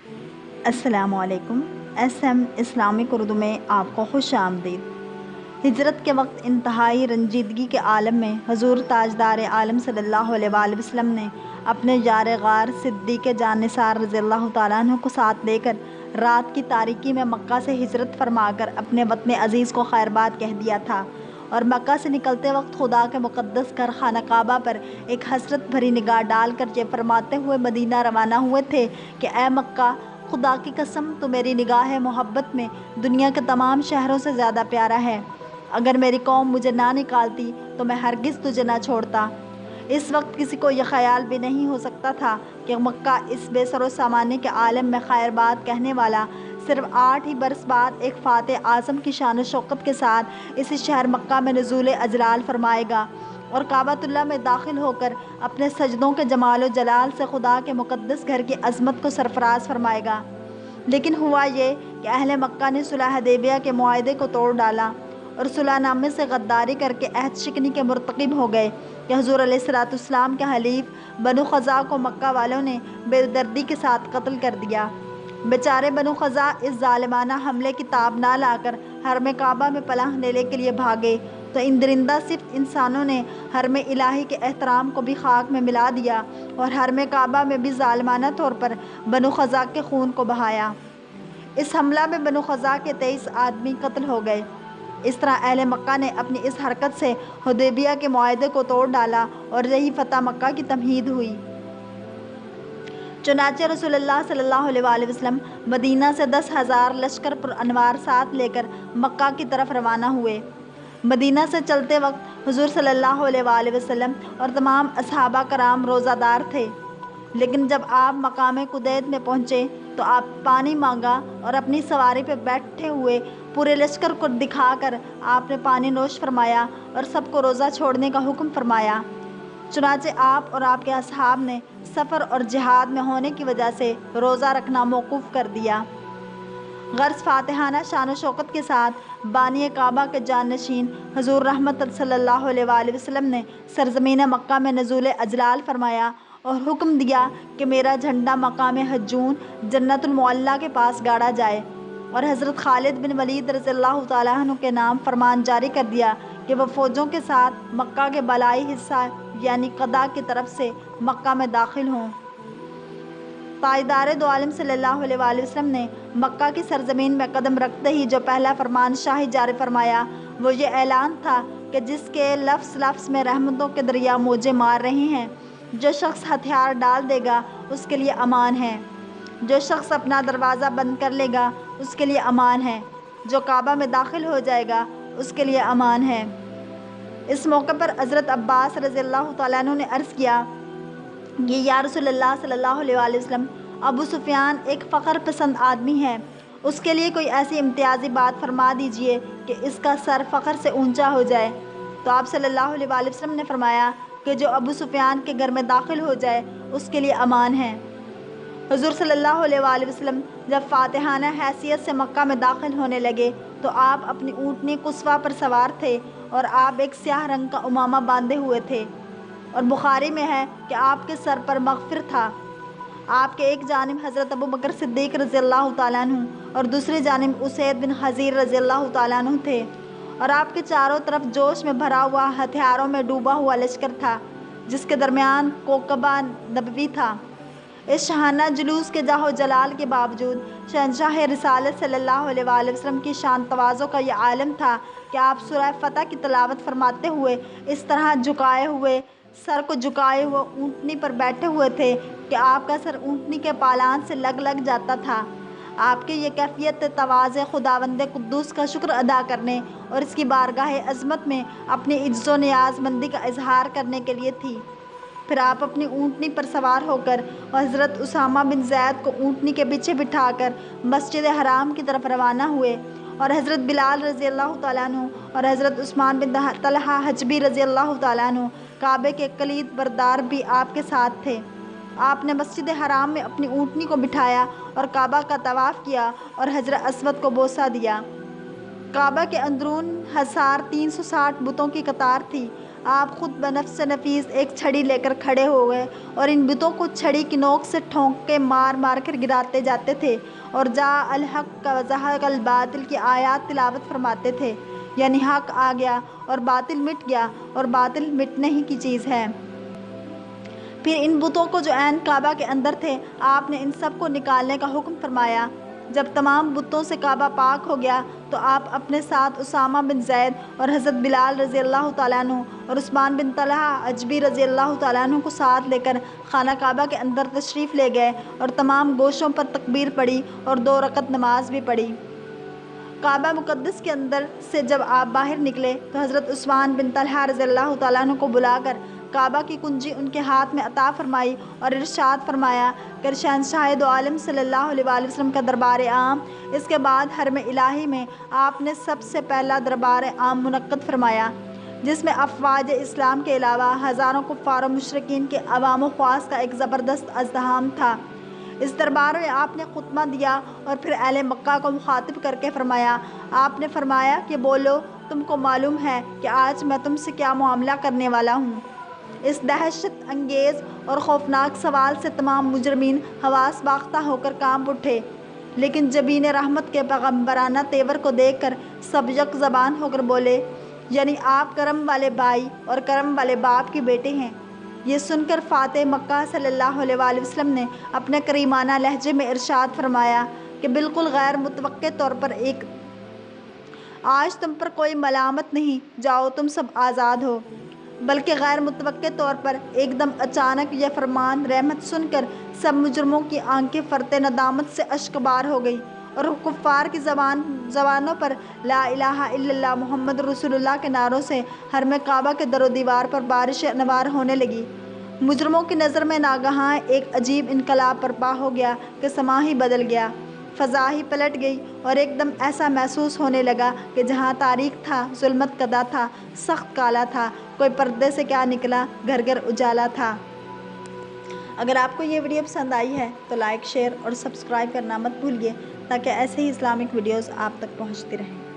अस्सलामुअलैकुम। SM Islamic Urdu में आपको खुश आमदीद। हिजरत के वक्त इंतहाई रंजीदगी के आलम में हजूर ताजदार आलम सल्लल्लाहु अलैहि वसल्लम ने अपने यार गार सिद्दीक़ जानिसार रज़ियल्लाहु ताला अन्हु को साथ लेकर रात की तारीकी में मक्का से हिजरत फरमाकर अपने वतन अज़ीज़ को खैरबाद कह दिया था और मक्का से निकलते वक्त खुदा के मुक़द्दस घर खाना काबा पर एक हसरत भरी निगाह डालकर ये फरमाते हुए मदीना रवाना हुए थे कि ए मक्का, खुदा की कसम तो मेरी निगाह मोहब्बत में दुनिया के तमाम शहरों से ज़्यादा प्यारा है। अगर मेरी कौम मुझे ना निकालती तो मैं हरगिज़ तुझे ना छोड़ता। इस वक्त किसी को यह ख्याल भी नहीं हो सकता था कि मक्का इस बेसरो सामाने के आलम में खैरबाद कहने वाला सिर्फ 8 ही बरस बाद एक फ़ाते आज़म की शान शौकत के साथ इसी शहर मक्का में नुज़ूल अजलाल फरमाएगा और काबतुल्लाह में दाखिल होकर अपने सजदों के जमाल व जलाल से खुदा के मुक़द्दस घर की अज़मत को सरफराज फरमाएगा। लेकिन हुआ ये कि अहले मक्का ने सुलह हुदैबिया के मुआहदे को तोड़ डाला और सुलहनामे से गद्दारी करके अहद शिकनी के मुर्तकिब हो गए कि हुज़ूर अलैहिस्सलाम के हलीफ बनु ख़ज़ा को मक्का वालों ने बेदर्दी के साथ कत्ल कर दिया। बेचारे बनु ख़ज़ा इस ज़ालिमाना हमले की ताब ना लाकर हरम काबा में पनाह लेने के लिए भागे तो इन दरिंदा सिर्फ इंसानों ने हरम इलाही के एहतराम को भी खाक में मिला दिया और हरम काबा में भी ज़ालिमाना तौर पर बनु ख़ज़ा के खून को बहाया। इस हमला में बनु ख़ज़ा के 23 आदमी कत्ल हो गए। इस तरह अहले मक्का ने अपनी इस हरकत से हुदैबिया के मुआहदे को तोड़ डाला और यही फ़तह मक्का की तमहीद हुई। चुनांचे रसूलुल्लाह सल्लल्लाहु अलैहि वसल्लम मदीना से 10,000 लश्कर पर अनवार साथ लेकर मक्का की तरफ रवाना हुए। मदीना से चलते वक्त हुज़ूर सल्लल्लाहु अलैहि वसल्लम और तमाम असहाबा कराम रोज़ादार थे, लेकिन जब आप मकाम कुदैद में पहुँचे तो आप पानी मांगा और अपनी सवारी पर बैठे हुए पूरे लश्कर को दिखाकर आपने पानी नोश फरमाया और सबको रोज़ा छोड़ने का हुक्म फरमाया। चुनांचे आप और आपके असहाब ने सफ़र और जिहाद में होने की वजह से रोज़ा रखना मौकूफ़ कर दिया। गर्ज़ फ़ातिहाना शान शौकत के साथ बानी काबा के जानशीन हुज़ूर रहमत सल्लल्लाहु अलैहि वसल्लम ने सरज़मीन मक्का में नुज़ूल अजलाल फरमाया और हुक्म दिया कि मेरा झंडा मकाम हज्जून जन्नतुल मुअल्ला के पास गाड़ा जाए और हज़रत खालिद बिन वलीद रज़ियल्लाहु ताला अन्हु के नाम फरमान जारी कर दिया कि वह फ़ौजों के साथ मक्का के बलाई हिस्सा यानी क़दा की तरफ से मक्का में दाखिल हों। ताजदार दो आलम सल्लल्लाहु अलैहि वसल्लम ने मक्का की सरजमीन में कदम रखते ही जो पहला फरमान शाही जारी फरमाया वो ये ऐलान था कि जिसके लफ्ज़ लफ्ज़ में रहमतों के दरिया मौजें मार रहे हैं, जो शख्स हथियार डाल देगा उसके लिए अमान है, जो शख्स अपना दरवाज़ा बंद कर लेगा उसके लिए अमान है, जो काबा में दाखिल हो जाएगा उसके लिए अमान है। इस मौके पर हज़रत अब्बास रज़ियल्लाहु ताला अन्हु ने अर्ज़ किया कि या रसूलल्लाह सल्लल्लाहु अलैहि वसल्लम, अबू सुफियान एक फ़ख्र पसंद आदमी है, उसके लिए कोई ऐसी इम्तियाज़ी बात फरमा दीजिए कि इसका सर फ़ख्र से ऊंचा हो जाए। तो आप सल्लल्लाहु अलैहि वसल्लम ने फरमाया कि जो अबू सुफियान के घर में दाखिल हो जाए उसके लिए अमान है। हुज़ूर सल्लल्लाहु अलैहि वसल्लम जब फ़ातिहाना हैसियत से मक्का में दाखिल होने लगे तो आप अपनी ऊँटनी कुस्वा पर सवार थे और आप एक स्याह रंग का उमामा बांधे हुए थे और बुखारी में है कि आपके सर पर मग़फ़िर था। आपके एक जानिब हज़रत अबू बकर सिद्दीक़ रज़ियल्लाहु ताला अन्हु और दूसरी जानिब उसैद बिन हज़ीर रज़ियल्लाहु ताला अन्हु थे और आपके चारों तरफ जोश में भरा हुआ हथियारों में डूबा हुआ लश्कर था जिसके दरमियान कोकबा नबवी था। इस शहाना जुलूस के जाहो जलाल के बावजूद शहंशाह रिसालत सल्लल्लाहु अलैहि वसल्लम की शान तवाज़ो का यह आलम था कि आप सूरह फ़तह की तिलावत फरमाते हुए इस तरह झुकाए हुए सर को झुकाए हुए ऊँटनी पर बैठे हुए थे कि आपका सर ऊँटनी के पालान से लग जाता था। आपकी ये कैफियत तवाज़े खुदावंद कुद्दूस का शुक्र अदा करने और इसकी बारगाह अज़मत में अपनी इज़्ज़ो नियाज़मंदी का इजहार करने के लिए थी। फिर आप अपनी ऊँटनी पर सवार होकर हज़रत उसामा बिन ज़ैद को ऊँटनी के पीछे बिठाकर मस्जिद हराम की तरफ रवाना हुए और हज़रत बिलाल रज़ियल्लाहु ताला अन्हु और हज़रत उस्मान बिन तलहा हजबी रज़ियल्लाहु ताला अन्हु काबे के कलीद बरदार भी आपके साथ थे। आपने मस्जिद हराम में अपनी ऊँटनी को बिठाया और काबा का तवाफ़ किया और हजर अस्वद को बोसा दिया। काबा के अंदरून हज़ार 360 बुतों की कतार थी। آپ خود بنفس نفیس ایک چھڑی لے کر کھڑے ہو گئے اور ان بتوں کو چھڑی کی نوک سے ٹھونک کے مار مار کر گراتے جاتے تھے اور جاء الحق وزہق الباطل کی آیات تلاوت فرماتے تھے، یعنی حق آ گیا اور باطل مٹ گیا اور باطل مٹنے ہی کی چیز ہے۔ پھر ان بتوں کو جو عین کعبہ کے اندر تھے، آپ نے ان سب کو نکالنے کا حکم فرمایا۔ جب تمام بتوں سے کعبہ پاک ہو گیا تو آپ اپنے ساتھ اسامہ بن زید اور حضرت بلال رضی اللہ تعالیٰ عنہ اور عثمان بن طلحہ اجبی رضی اللہ تعالیٰ عنہ کو ساتھ لے کر خانہ کعبہ کے اندر تشریف لے گئے اور تمام گوشوں پر تکبیر پڑھی اور 2 رکعت نماز بھی پڑھی۔ کعبہ مقدس کے اندر سے جب آپ باہر نکلے تو حضرت عثمان بن طلحہ رضی اللہ تعالیٰ عنہ کو بلا کر کعبہ کی کنجی ان کے ہاتھ میں عطا فرمائی اور ارشاد فرمایا کہ شہنشاہ دو عالم صلی اللہ علیہ وآلہ وسلم کا دربار عام، اس کے بعد حرم الہی میں آپ نے سب سے پہلا دربار عام منعقد فرمایا، جس میں افواج اسلام کے علاوہ ہزاروں کفار و مشرکین کے عوام و خواص کا ایک زبردست ازدحام تھا۔ اس دربار میں آپ نے خطبہ دیا اور پھر اہل مکہ کو مخاطب کر کے فرمایا، آپ نے فرمایا کہ بولو، تم کو معلوم ہے کہ آج میں تم سے کیا معاملہ کرنے والا ہوں۔ اس دہشت انگیز اور خوفناک سوال سے تمام مجرمین حواس باختہ ہو کر کانپ اٹھے، لیکن جبین رحمت کے پیغمبرانہ تیور کو دیکھ کر سب یک زبان ہو کر بولے، یعنی آپ کرم والے بھائی اور کرم والے باپ کے بیٹے ہیں۔ یہ سن کر فاتح مکہ صلی اللہ علیہ وآلہ وسلم نے اپنے کریمانہ لہجے میں ارشاد فرمایا کہ بالکل غیر متوقع طور پر آج تم پر کوئی ملامت نہیں، جاؤ تم سب آزاد ہو۔ بلکہ غیر متوقع طور پر ایک دم اچانک یہ فرمان رحمت سن کر سب مجرموں کی آنکھیں فرتے ندامت سے اشک بار ہو گئی اور کفار کی زبانوں پر لا الہ الا اللہ محمد رسول اللہ کے نعروں سے حرم کعبہ کے در و دیوار پر بارش انوار ہونے لگی۔ مجرموں کی نظر میں ناگہاں ایک عجیب انقلاب برپا ہو گیا کہ سما ہی بدل گیا، فضا ہی پلٹ گئی اور ایک دم ایسا محسوس ہونے لگا کہ جہاں تاریک تھا، ظلمت کدا تھا، سخت کالا تھا، کوئی پردے سے کیا نکلا، گھر گھر اجالا تھا۔ اگر آپ کو یہ ویڈیو پسند آئی ہے تو لائک، شیئر اور سبسکرائب کرنا مت بھولیے تاکہ ایسے ہی اسلامک ویڈیوز آپ تک پہنچتی رہیں۔